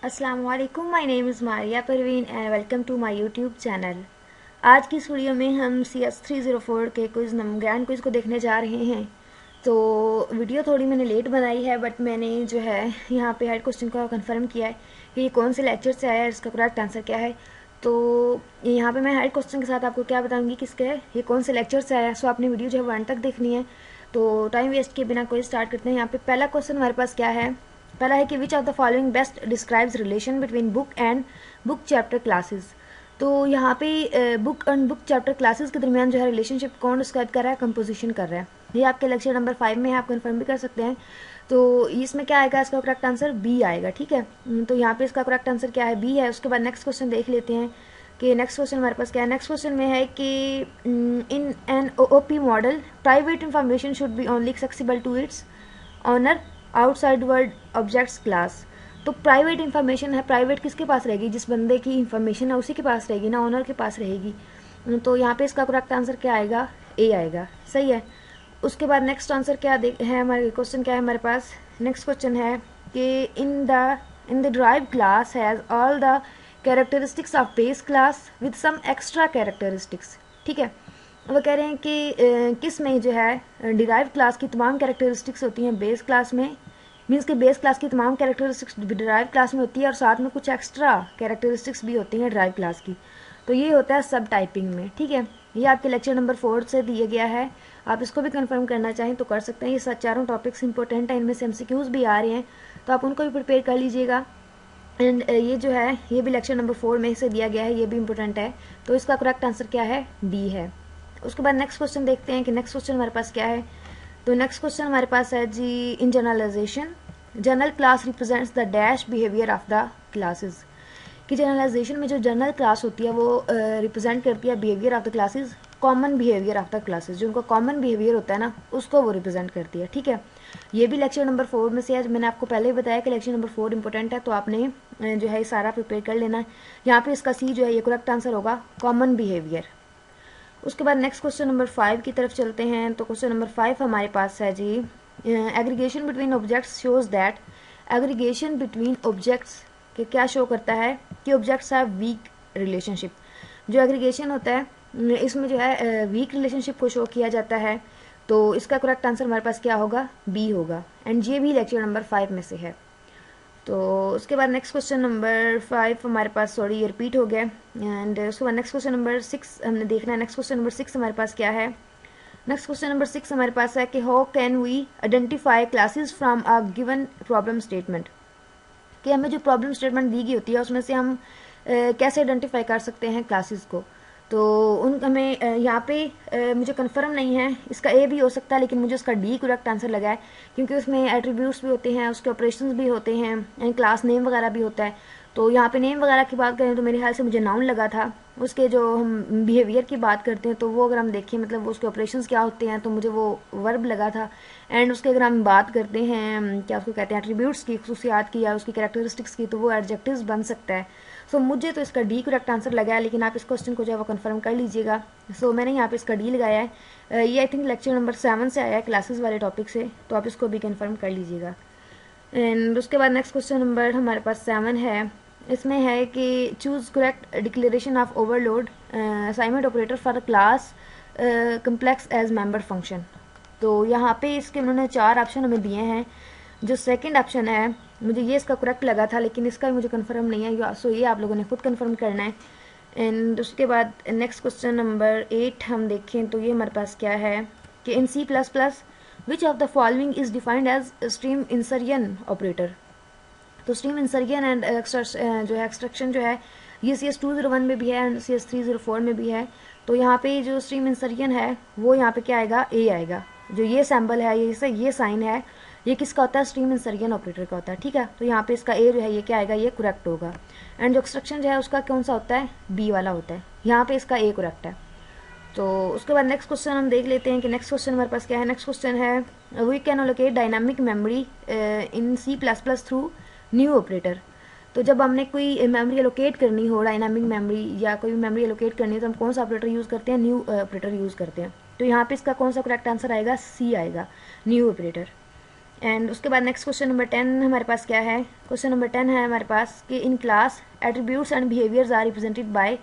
अस्सलाम वालेकुम, my name is Maria Parveen and welcome to my YouTube channel. आज की इस वीडियो में हम CS304 के क्विज़ ग्रैंड क्विज़ को देखने जा रहे हैं। तो वीडियो थोड़ी मैंने लेट बनाई है, बट मैंने जो है यहाँ पे हेड क्वेश्चन को कंफर्म किया है कि ये कौन से लेक्चर से आया है, इसका करेक्ट आंसर क्या है। तो यहाँ पे मैं हेड क्वेश्चन के साथ आपको क्या बताऊँगी किसके है, ये कौन से लेक्चर से आया है। सो आपने वीडियो जो है 1 तक देखनी है। तो टाइम वेस्ट किए बिना कोई स्टार्ट करते हैं। यहाँ पे पहला क्वेश्चन हमारे पास क्या है, पहला है कि which of the following best describes relation between book and book chapter classes. तो यहाँ पे book and book chapter classes के दरमियान जो है रिलेशनशिप कौन डिस्क्राइब कर रहा है, कंपोजिशन कर रहा है। ये आपके लेक्चर नंबर 5 में है, आप कंफर्म भी कर सकते हैं। तो इसमें क्या आएगा, इसका करेक्ट आंसर बी आएगा। ठीक है, तो यहाँ पे इसका करेक्ट आंसर क्या है, बी है। उसके बाद नेक्स्ट क्वेश्चन देख लेते हैं कि नेक्स्ट क्वेश्चन हमारे पास क्या है। नेक्स्ट क्वेश्चन में है कि in an OOP model private information should be only accessible to its owner outside world objects class. तो प्राइवेट इंफॉर्मेशन है, प्राइवेट किसके पास रहेगी, जिस बंदे की इंफॉर्मेशन है उसी के पास रहेगी ना, ऑनर के पास रहेगी। तो यहाँ पे इसका करेक्ट आंसर क्या आएगा, ए आएगा। सही है। उसके बाद नेक्स्ट आंसर क्या है, हमारे क्वेश्चन क्या है हमारे पास। नेक्स्ट क्वेश्चन है कि in the derived class has all the characteristics of base class with some extra characteristics. ठीक है, वो कह रहे हैं कि किस में जो है डिराइव क्लास की तमाम कैरेक्टरिस्टिक्स होती हैं बेस क्लास में, मीन्स कि बेस क्लास की तमाम कैरेक्टरिस्टिक्स डिराइव क्लास में होती है और साथ में कुछ एक्स्ट्रा कैरेक्टरिस्टिक्स भी होती हैं डिराइव क्लास की। तो ये होता है सब टाइपिंग में। ठीक है, ये आपके लेक्चर नंबर 4 से दिया गया है। आप इसको भी कंफर्म करना चाहें तो कर सकते हैं। ये चारों टॉपिक्स इंपॉर्टेंट हैं, इनमें से MCQs भी आ रहे हैं, तो आप उनको भी प्रिपेयर कर लीजिएगा। एंड ये जो है ये भी लेक्चर नंबर 4 में से दिया गया है, ये भी इंपॉर्टेंट है। तो इसका करेक्ट आंसर क्या है, डी है। उसके बाद नेक्स्ट क्वेश्चन देखते हैं कि नेक्स्ट क्वेश्चन हमारे पास क्या है। तो नेक्स्ट क्वेश्चन हमारे पास है जी, in generalisation general class represents the dash behaviour of the classes. कि जनरलाइजेशन में जो जनरल क्लास होती है वो रिप्रेजेंट करती है behaviour of the classes, common behaviour of the classes. जो उनका कॉमन बिहेवियर होता है ना, उसको वो रिप्रेजेंट करती है। ठीक है, ये भी लेक्चर नंबर 4 में से है। मैंने आपको पहले ही बताया कि लेक्चर नंबर 4 इंपॉर्टेंट है, तो आपने जो है ये सारा प्रिपेयर कर लेना है। यहाँ पे इसका सी जो है ये करेक्ट आंसर होगा, कॉमन बिहेवियर। उसके बाद नेक्स्ट क्वेश्चन नंबर 5 की तरफ चलते हैं। तो क्वेश्चन नंबर 5 हमारे पास है जी, aggregation between objects shows that. Aggregation between objects के क्या शो करता है कि ऑब्जेक्ट्स हैव वीक रिलेशनशिप। जो एग्रीगेशन होता है इसमें जो है वीक रिलेशनशिप को शो किया जाता है। तो इसका करेक्ट आंसर हमारे पास क्या होगा, बी होगा। एंड ये भी लेक्चर नंबर 5 में से है। तो उसके बाद नेक्स्ट क्वेश्चन नंबर 5 हमारे पास, सॉरी ये रिपीट हो गया। एंड उसके बाद नेक्स्ट क्वेश्चन नंबर 6 हमने देखना है। नेक्स्ट क्वेश्चन नंबर 6 हमारे पास क्या है। नेक्स्ट क्वेश्चन नंबर 6 हमारे पास है कि how can we identify classes from a given problem statement. कि हमें जो प्रॉब्लम स्टेटमेंट दी गई होती है उसमें से हम कैसे आइडेंटिफाई कर सकते हैं क्लासेस को। तो उन हमें यहाँ पे मुझे कंफर्म नहीं है, इसका ए भी हो सकता है, लेकिन मुझे उसका डी करेक्ट आंसर लगा है, क्योंकि उसमें एट्रीब्यूट्स भी होते हैं, उसके ऑपरेशंस भी होते हैं एंड क्लास नेम वगैरह भी होता है। तो यहाँ पे नेम वगैरह की बात करें तो मेरे ख्याल से मुझे नाउन लगा था। उसके जो हम बिहेवियर की बात करते हैं तो वो अगर हम देखें मतलब उसके ऑपरेशंस क्या होते हैं तो मुझे वो वर्ब लगा था। एंड उसके अगर हम बात करते हैं क्या उसको कहते हैं एट्रीब्यूट्स की, खुसूसियात की या उसकी कैरेक्टरिस्टिक्स की, तो वो एडजेक्टिव्स बन सकता है। सो मुझे तो इसका डी करेक्ट आंसर लगा है, लेकिन आप इस क्वेश्चन को जो है वो कंफर्म कर लीजिएगा। सो मैंने यहाँ पे इसका डी लगाया है। ये आई थिंक लेक्चर नंबर 7 से आया है, क्लासेस वाले टॉपिक से, तो आप इसको भी कंफर्म कर लीजिएगा। एंड उसके बाद नेक्स्ट क्वेश्चन नंबर हमारे पास 7 है। इसमें है कि choose correct declaration of overload assignment operator for class complex as member function. तो यहाँ पे इसके उन्होंने 4 ऑप्शन हमें दिए हैं। जो सेकंड ऑप्शन है मुझे ये इसका करेक्ट लगा था, लेकिन इसका भी मुझे कंफर्म नहीं है, सो ये आप लोगों ने खुद कंफर्म करना है। एंड उसके बाद नेक्स्ट क्वेश्चन नंबर 8 हम देखें तो ये हमारे पास क्या है कि in C++ which of the following is defined as stream insertion operator. तो स्ट्रीम इंसर्जन एंड जो है एक्सट्रैक्शन जो है ये CS201 में भी है एंड CS304 में भी है। तो यहाँ पे जो स्ट्रीम इंसर्जन है वो यहाँ पे क्या आएगा, ए आएगा। जो ये सैम्बल है, ये साइन है, ये किसका होता है, स्ट्रीम इंसर्जन ऑपरेटर का होता है। ठीक है, तो यहाँ पे इसका ए जो है ये क्या आएगा, ये करेक्ट होगा। एंड जो एक्सट्रैक्शन जो है उसका कौन सा होता है, बी वाला होता है। यहाँ पे इसका ए करेक्ट है। तो उसके बाद नेक्स्ट क्वेश्चन हम देख लेते हैं कि नेक्स्ट क्वेश्चन हमारे पास क्या है। Next question is we can allocate dynamic memory in C++ through new operator. तो जब हमने कोई मेमोरी एलोकेट करनी हो, डायनामिक मेमोरी या कोई मेमोरी एलोकेट करनी है, तो हम कौन सा ऑपरेटर यूज़ करते हैं, न्यू ऑपरेटर यूज़ करते हैं। तो यहाँ पे इसका कौन सा करेक्ट आंसर आएगा, सी आएगा, न्यू ऑपरेटर। एंड उसके बाद नेक्स्ट क्वेश्चन नंबर 10 हमारे पास क्या है, क्वेश्चन नंबर 10 है हमारे पास कि in class attributes and behaviours are represented by.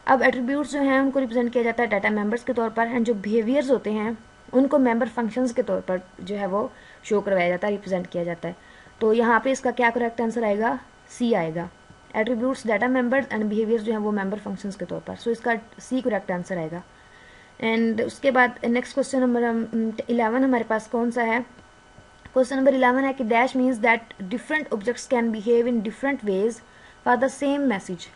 अब एट्रीब्यूट्स जो हैं उनको रिप्रेजेंट किया जाता है डाटा मेंबर्स के तौर पर, एंड जो बिहेवियर्स होते हैं उनको मेंबर फंक्शंस के तौर पर जो है वो शो करवाया जाता है, रिप्रेजेंट किया जाता है। तो यहाँ पे इसका क्या करेक्ट आंसर आएगा, सी आएगा। Attributes data members and behaviours जो है वो मेंबर फंक्शंस के तौर पर, सो इसका सी करेक्ट आंसर आएगा। एंड उसके बाद नेक्स्ट क्वेश्चन नंबर 11 हमारे पास कौन सा है, क्वेश्चन नंबर 11 है कि dash means that different objects can behave in different ways for the same message.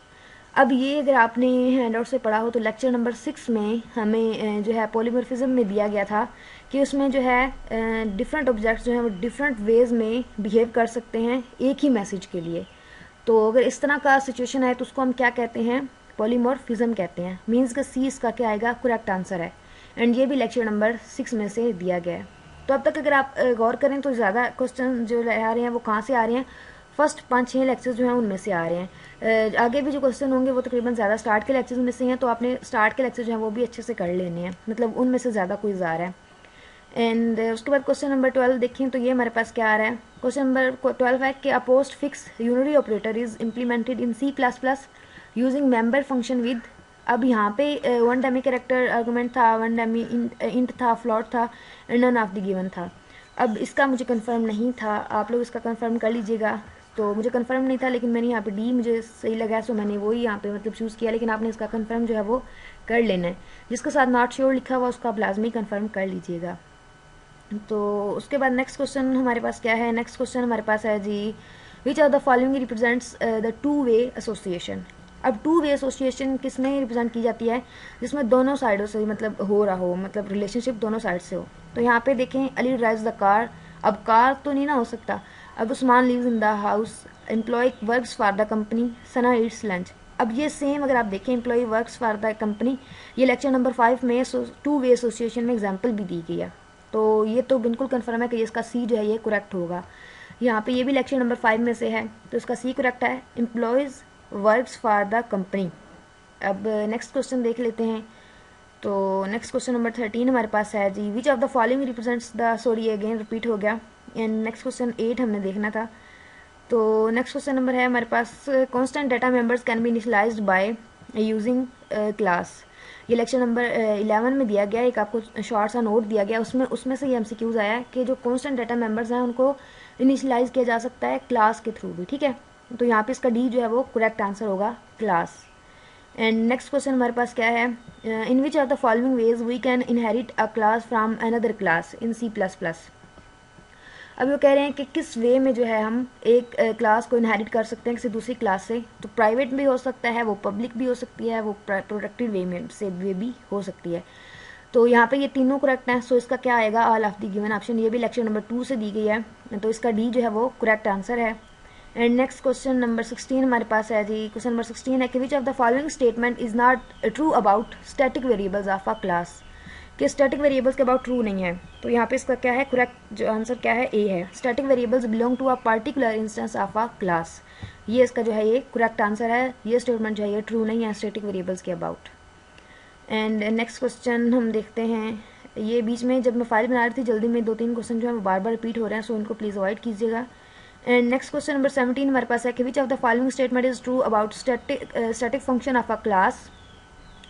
अब ये अगर आपने हैंडआउट से पढ़ा हो तो लेक्चर नंबर 6 में हमें जो है पॉलीमॉर्फिज्म में दिया गया था कि उसमें जो है डिफरेंट ऑब्जेक्ट्स जो हैं वो डिफरेंट वेज में बिहेव कर सकते हैं एक ही मैसेज के लिए। तो अगर इस तरह का सिचुएशन है तो उसको हम क्या कहते हैं, पॉलीमॉर्फिज्म कहते हैं। मीन्स का सी इसका क्या आएगा, करेक्ट आंसर है। एंड ये भी लेक्चर नंबर 6 में से दिया गया है। तो अब तक अगर आप गौर करें तो ज़्यादा क्वेश्चन जो आ रहे हैं वो कहाँ से आ रहे हैं, फर्स्ट 5-6 लेक्चर्स जो हैं उनमें से आ रहे हैं। आगे भी जो क्वेश्चन होंगे वो तकरीबन ज़्यादा स्टार्ट के लेक्चर्स में से हैं, तो आपने स्टार्ट के लेक्चर जो हैं वो भी अच्छे से कर लेने हैं, मतलब उनमें से ज़्यादा क्विज आ रहा है। एंड उसके बाद क्वेश्चन नंबर 12 देखें तो ये हमारे पास क्या आ रहा है, क्वेश्चन नंबर 12 है कि a postfix unary operator is implemented in C++ using member function with. अब यहाँ पे वन डमी कैरेक्टर आर्गूमेंट था, वन डमी इंट था, फ्लॉट था, and none of the given था। अब इसका मुझे कंफर्म नहीं था, आप लोग इसका कंफर्म कर लीजिएगा। तो मुझे कंफर्म नहीं था लेकिन मैंने यहाँ पे डी मुझे सही लगा, सो मैंने वही यहाँ पे मतलब चूज़ किया, लेकिन आपने इसका कंफर्म जो है वो कर लेना है। जिसके साथ नॉट श्योर लिखा हुआ उसका आप लाजमी कंफर्म कर लीजिएगा। तो उसके बाद नेक्स्ट क्वेश्चन हमारे पास क्या है, नेक्स्ट क्वेश्चन हमारे पास है जी which are the following represents the two way association. अब टू वे एसोसिएशन किस में रिप्रेजेंट की जाती है, जिसमें दोनों साइडों से मतलब हो रहा हो, मतलब रिलेशनशिप दोनों साइड से हो। तो यहाँ पे देखें अली ड्राइव्स द कार, अब कार तो नहीं ना हो सकता। अब Usman lives in the house, employee works for the company, Sana eats lunch. अब ये सेम अगर आप देखें employee works for the company, ये लेक्चर नंबर 5 में टू वे एसोसिएशन में एग्जाम्पल भी दी गई है। तो ये तो बिल्कुल कंफर्म है कि इसका सी जो है ये करेक्ट होगा। यहाँ पे ये भी लेक्चर नंबर 5 में से है, तो इसका सी करेक्ट है, employees works for the company. अब नेक्स्ट क्वेश्चन देख लेते हैं। तो नेक्स्ट क्वेश्चन नंबर 13 हमारे पास है जी which of the following represents the, sorry again repeat हो गया। एंड नेक्स्ट क्वेश्चन 8 हमने देखना था। तो नेक्स्ट क्वेश्चन नंबर है हमारे पास constant data members can be initialised by using class. ये लेक्चर नंबर 11 में दिया गया, एक आपको शॉर्ट सा नोट दिया गया, उसमें से ये MCQs आया है कि जो कॉन्स्टेंट डाटा मेंबर्स हैं उनको इनिशियलाइज किया जा सकता है क्लास के थ्रू भी, ठीक है। तो यहाँ पे इसका डी जो है वो करेक्ट आंसर होगा, क्लास। एंड नेक्स्ट क्वेश्चन हमारे पास क्या है, in which are the following ways we can inherit a class from another class in C++। अब वो कह रहे हैं कि किस वे में जो है हम एक क्लास को इनहेरिट कर सकते हैं किसी दूसरी क्लास से। तो प्राइवेट भी हो सकता है, वो पब्लिक भी हो सकती है, वो प्रोटेक्टेड वे में से वे भी हो सकती है। तो यहाँ पे ये तीनों करेक्ट हैं, सो इसका क्या आएगा, all of the given option. ये भी लेक्चर नंबर 2 से दी गई है, तो इसका डी जो है वो करेक्ट आंसर है। एंड नेक्स्ट क्वेश्चन नंबर 16 हमारे पास है जी, क्वेश्चन नंबर 16 है कि which of the following statement is not true about static variables of a class. कि स्टैटिक वेरिएबल्स के अबाउट ट्रू नहीं है। तो यहाँ पे इसका क्या है, करेक्ट जो आंसर क्या है, ए है। Static variables belong to a particular instance of a class, ये इसका जो है ये करेक्ट आंसर है। ये स्टेटमेंट जो है ये ट्रू नहीं है स्टैटिक वेरिएबल्स के अबाउट। एंड नेक्स्ट क्वेश्चन हम देखते हैं, ये बीच में जब मैं फाइल बना रही थी जल्दी में 2-3 क्वेश्चन जो है वो बार बार रिपीट हो रहे हैं, सो इनको प्लीज़ अवॉइड कीजिएगा। एंड नेक्स्ट क्वेश्चन नंबर 17 हमारे पास है कि which of the following statement is true about static function of a class.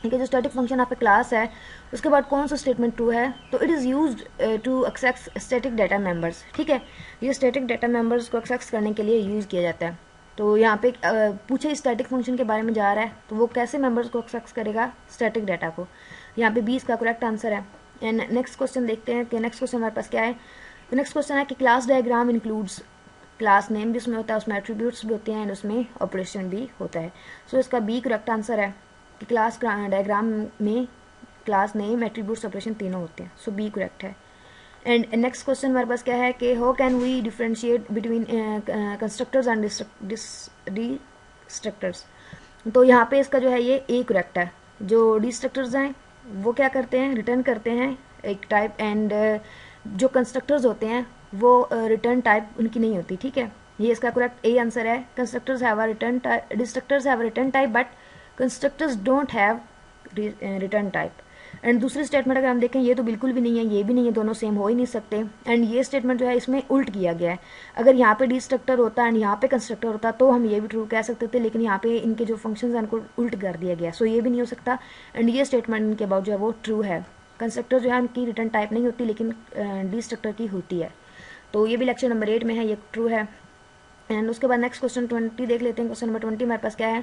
कि जो static function of a class है उसके बाद कौन सा स्टेटमेंट ट्रू है, तो it is used to access static data members, ठीक है। ये स्टैटिक डाटा मेंबर्स को एक्सेस करने के लिए यूज़ किया जाता है। तो यहाँ पे पूछे स्टैटिक फंक्शन के बारे में जा रहा है, तो वो कैसे मेंबर्स को एक्सेस करेगा, स्टैटिक डाटा को। यहाँ पे 20 का करेक्ट आंसर है। एंड नेक्स्ट क्वेश्चन देखते हैं कि नेक्स्ट क्वेश्चन हमारे पास क्या है। तो नेक्स्ट क्वेश्चन है कि class diagram includes, class name भी उसमें होता है, उसमें एट्रीब्यूट्स भी होते हैं, एंड उसमें ऑपरेशन भी होता है। सो इसका बी करेक्ट आंसर है कि क्लास डायग्राम में क्लास नेम, एट्रीब्यूट्स, ऑपरेशन तीनों होते हैं। सो बी करेक्ट है। एंड नेक्स्ट क्वेश्चन हमारे पास क्या है कि how can we differentiate between constructors and destructors. तो यहाँ पे इसका जो है ये ए करेक्ट है। जो डिस्ट्रक्टर्स हैं वो क्या करते हैं, रिटर्न करते हैं एक टाइप, एंड जो कंस्ट्रक्टर्स होते हैं वो रिटर्न टाइप उनकी नहीं होती, ठीक है। ये इसका करेक्ट ए आंसर है। Constructors have a return type, destructors have a return type but constructors don't have return type. And दूसरी स्टेटमेंट अगर हम देखें ये तो बिल्कुल भी नहीं है, ये भी नहीं है, दोनों सेम हो ही नहीं सकते। एंड ये स्टेटमेंट जो है इसमें उल्ट किया गया है। अगर यहाँ पे डिस्ट्रक्टर होता एंड यहाँ पे कंस्ट्रक्टर होता तो हम ये भी ट्रू कह सकते थे, लेकिन यहाँ पे इनके जो फंक्शंस हैं उनको उल्ट कर दिया गया, सो ये भी नहीं हो सकता। एंड ये स्टेटमेंट इनके अबाउट जो है वो ट्रू है। कंस्ट्रक्टर जो है उनकी रिटर्न टाइप नहीं होती, लेकिन डिस्ट्रक्टर की होती है। तो ये भी लेक्चर नंबर 8 में है, ये ट्रू है। एंड उसके बाद नेक्स्ट क्वेश्चन 20 देख लेते हैं। क्वेश्चन नंबर 20 हमारे पास क्या है,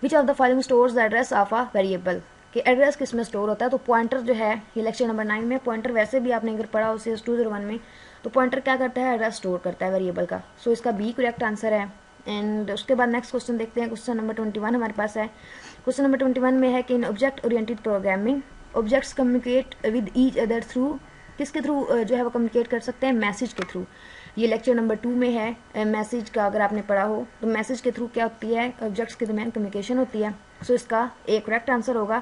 विच of the following stores the address of a variable, कि एड्रेस किस में स्टोर होता है। तो पॉइंटर जो है ये लेक्चर नंबर 9 में, पॉइंटर वैसे भी आपने अगर पढ़ा हो CS 201 में, तो पॉइंटर क्या करता है, एड्रेस स्टोर करता है वेरिएबल का। सो इसका बी करेक्ट आंसर है। एंड उसके बाद नेक्स्ट क्वेश्चन देखते हैं। क्वेश्चन नंबर 21 हमारे पास है। क्वेश्चन नंबर 21 में है कि in object oriented programming objects communicate with each other through, किसके थ्रू जो है वो कम्युनिकेट कर सकते हैं, मैसेज के थ्रू। ये लेक्चर नंबर 2 में है मैसेज का, अगर आपने पढ़ा हो तो मैसेज के थ्रू क्या होती है, ऑब्जेक्ट्स के दरमियान कम्युनिकेशन होती है। सो इसका एक करेक्ट आंसर होगा।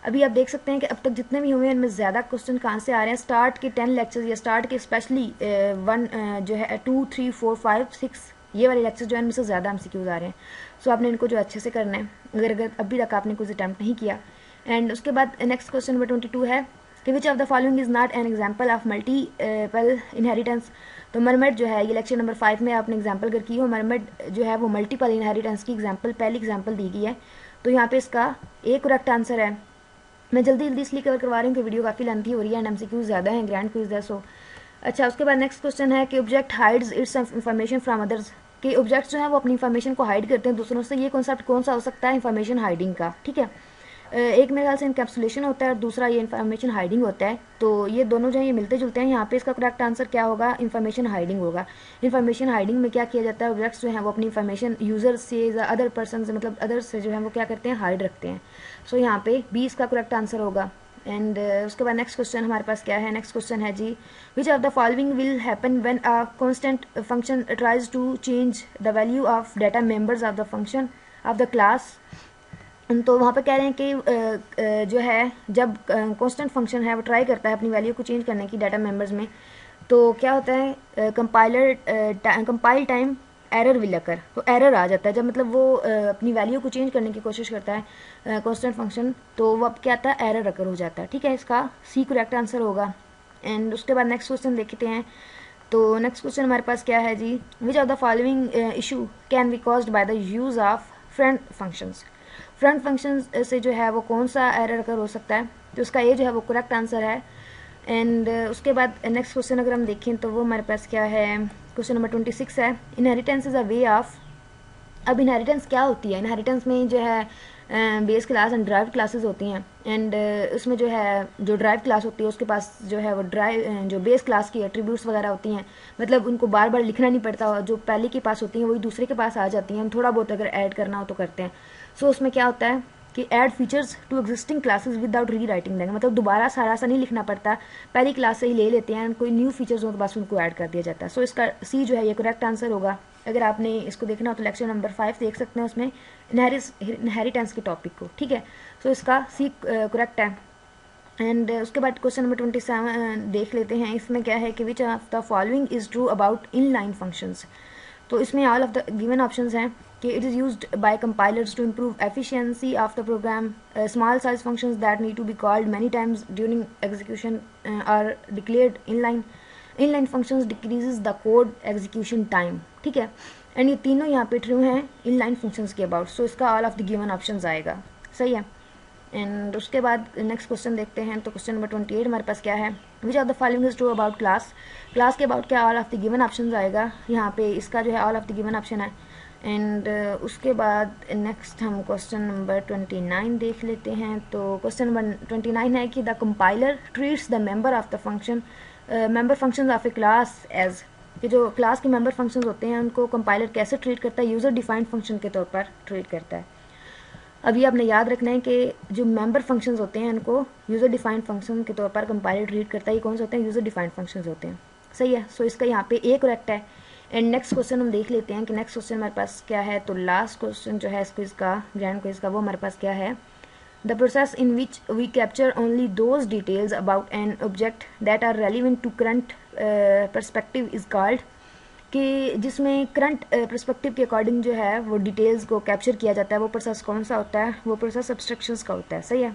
अभी आप देख सकते हैं कि अब तक जितने भी हुए हैं इनमें ज़्यादा क्वेश्चन कहाँ से आ रहे हैं, स्टार्ट के 10 लेक्चर्स या स्टार्ट के स्पेशली 1 जो है 2 3 4 5 6 ये वाले लेक्चर जो है इनमें से ज़्यादा MCQs आ रहे हैं। सो आपने इनको जो अच्छे से करना है, अगर अभी तक आपने कुछ अटैम्प्ट नहीं किया। एंड उसके बाद नेक्स्ट क्वेश्चन नंबर 22 है कि which of the following is not an example of multiple inheritance. तो मरमेड जो है ये लेक्चर नंबर 5 में आपने एग्जाम्पल अगर की हो, मरमेड जो है वो मल्टीपल इनहेरिटेंस की एग्जाम्पल, पहली एग्जाम्पल दी गई है। तो यहाँ पे इसका एक करेक्ट आंसर है। मैं जल्दी जल्दी इसलिए कवर करवा रही हूँ कि वीडियो काफ़ी लेंथी हो रही है एंड MCQ ज़्यादा है, ग्रैंड क्विज है। सो अच्छा, उसके बाद नेक्स्ट क्वेश्चन है कि object hides its information from others, कि ऑब्जेक्ट्स जो है वो अपनी इन्फॉर्मेशन को हाइड करते हैं दूसरों से। ये कॉन्सेप्ट कौन सा हो सकता है, इन्फॉर्मेशन हाइडिंग का। ठीक है, एक मेरे ख्याल से इनकैप्सुलेशन होता है और दूसरा ये इन्फॉर्मेशन हाइडिंग होता है। तो ये दोनों जो है ये मिलते जुलते हैं। यहाँ पे इसका करेक्ट आंसर क्या होगा, इन्फॉर्मेशन हाइडिंग होगा। इन्फॉर्मेशन हाइडिंग में क्या किया जाता है, ऑब्जेक्ट्स जो है वो अपनी इन्फॉर्मेशन यूजर से या अदर पर्सन से, मतलब अदर्स से जो है वो क्या करते हैं, हाइड रखते हैं। सो यहाँ पे 20 का करेक्ट आंसर होगा। एंड उसके बाद नेक्स्ट क्वेश्चन हमारे पास क्या है, नेक्स्ट क्वेश्चन है जी, which of the following will happen when a constant function tries to change the value of data members of the function of the class. तो वहाँ पे कह रहे हैं कि जो है जब कांस्टेंट फंक्शन है वो ट्राई करता है अपनी वैल्यू को चेंज करने की डाटा मेंबर्स में, तो क्या होता है, compile time error will occur, तो एरर आ जाता है जब मतलब वो अपनी वैल्यू को चेंज करने की कोशिश करता है कांस्टेंट फंक्शन, तो वो अब क्या आता है, एरर अकर हो जाता है। ठीक है, इसका सी करेक्ट आंसर होगा। एंड उसके बाद नेक्स्ट क्वेश्चन देखते हैं। तो नेक्स्ट क्वेश्चन हमारे पास क्या है जी, which of the following issue can be caused by the use of front functions. Front function से जो है वो कौन सा एरर अकर हो सकता है, तो उसका ये जो है वो करेक्ट आंसर है। एंड उसके बाद नेक्स्ट क्वेश्चन अगर हम देखें तो वो हमारे पास क्या है, क्वेश्चन नंबर 26 है, inheritance is a way of. अब इनहेरिटेंस क्या होती है, इनहेरिटेंस में जो है base class and drive classes होती हैं। एंड उसमें जो है जो ड्राइव क्लास होती है उसके पास जो है वो जो बेस क्लास की एट्रीब्यूट्स वगैरह होती हैं, मतलब उनको बार बार लिखना नहीं पड़ता, जो पहले के पास होती हैं वही दूसरे के पास आ जाती हैं, हम थोड़ा बहुत अगर ऐड करना हो तो करते हैं। सो उसमें क्या होता है कि add features to existing classes without rewriting देंगे, मतलब दोबारा सारा सा नहीं लिखना पड़ता, पहली क्लास से ही ले लेते हैं, कोई न्यू फीचर्स हो तो बस उनको ऐड कर दिया जाता है। सो इसका सी जो है ये करेक्ट आंसर होगा। अगर आपने इसको देखना हो तो लेक्चर नंबर 5 देख सकते हैं, उसमें इनहेरिटेंस के टॉपिक को। ठीक है, सो इसका सी करेक्ट है। एंड उसके बाद क्वेश्चन नंबर 27 देख लेते हैं। इसमें क्या है कि which of the following is true about inline functions. तो इसमें all of the given options हैं कि it is used by compilers to improve efficiency of the program, small size functions that need to be called many times during execution are declared inline functions decreases the code execution time. ठीक है, एंड ये तीनों यहाँ पे true हैं inline functions के about. सो इसका all of the given options आएगा, सही है। एंड उसके बाद नेक्स्ट क्वेश्चन देखते हैं। तो क्वेश्चन नंबर 28 हमारे पास क्या है, विच of the following is true about class. Class के अबाउट क्या all of the given options आएगा, यहाँ पे इसका जो है all of the given option है। एंड उसके बाद नेक्स्ट हम क्वेश्चन नंबर 29 देख लेते हैं। तो क्वेश्चन नंबर 29 है कि the compiler treats the member of the function member function of a class as, कि जो क्लास के मेंबर फंक्शंस होते हैं उनको कंपाइलर कैसे ट्रीट करता है, यूज़र डिफाइंड फंक्शन के तौर पर ट्रीट करता है। अभी आपने याद रखना है कि जो मेंबर फंक्शंस होते हैं उनको यूज़र डिफाइंड फंक्शन के तौर पर कंपाइलर ट्रीट करता है। ये कौन से होते हैं, यूज़र डिफाइंड फंक्शंस होते हैं, सही है। सो इसका यहाँ पे ए करेक्ट है। एंड नेक्स्ट क्वेश्चन हम देख लेते हैं कि नेक्स्ट क्वेश्चन हमारे पास क्या है। तो लास्ट क्वेश्चन जो है इस क्विज का, ग्रैंड क्विज का, वो हमारे पास क्या है, the process in which we capture only those details about an object that are relevant to current perspective is called, कि जिसमें करंट पर्सपेक्टिव के अकॉर्डिंग जो है वो डिटेल्स को कैप्चर किया जाता है, वो प्रोसेस कौन सा होता है, वो प्रोसेस एब्स्ट्रैक्शंस का होता है, सही है।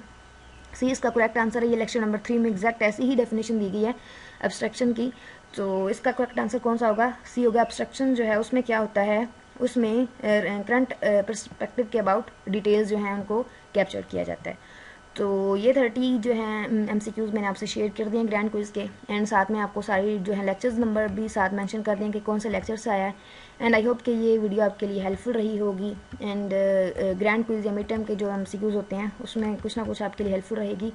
सी इसका करेक्ट आंसर है। ये लेक्चर नंबर 3 में एग्जैक्ट ऐसी ही डेफिनेशन दी गई है एब्स्ट्रैक्शन की। तो इसका करेक्ट आंसर कौन सा होगा? सी होगा। एब्स्ट्रैक्शन जो है उसमें क्या होता है, उसमें करंट पर्सपेक्टिव के अबाउट डिटेल्स जो हैं उनको कैप्चर किया जाता है। तो ये 30 जो हैं MCQs मैंने आपसे शेयर कर दिए ग्रैंड क्विज़ के, एंड साथ में आपको सारी जो है लेक्चर्स नंबर भी साथ मेंशन कर दें कि कौन सा लेक्चर से आया है। एंड आई होप कि ये वीडियो आपके लिए हेल्पफुल रही होगी। एंड ग्रैंड क्विज़ या मिड टर्म के जो MCQs होते हैं उसमें कुछ ना कुछ आपके लिए हेल्पफुल रहेगी।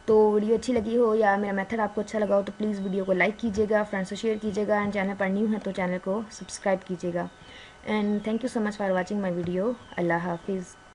तो वीडियो अच्छी लगी हो या मेरा मेथड आपको अच्छा लगा हो तो प्लीज़ वीडियो को लाइक कीजिएगा, फ्रेंड्स से शेयर कीजिएगा, एंड चैनल पर न्यू है तो चैनल को सब्सक्राइब कीजिएगा। And thank you so much for watching my video. अल्लाह हाफिज़।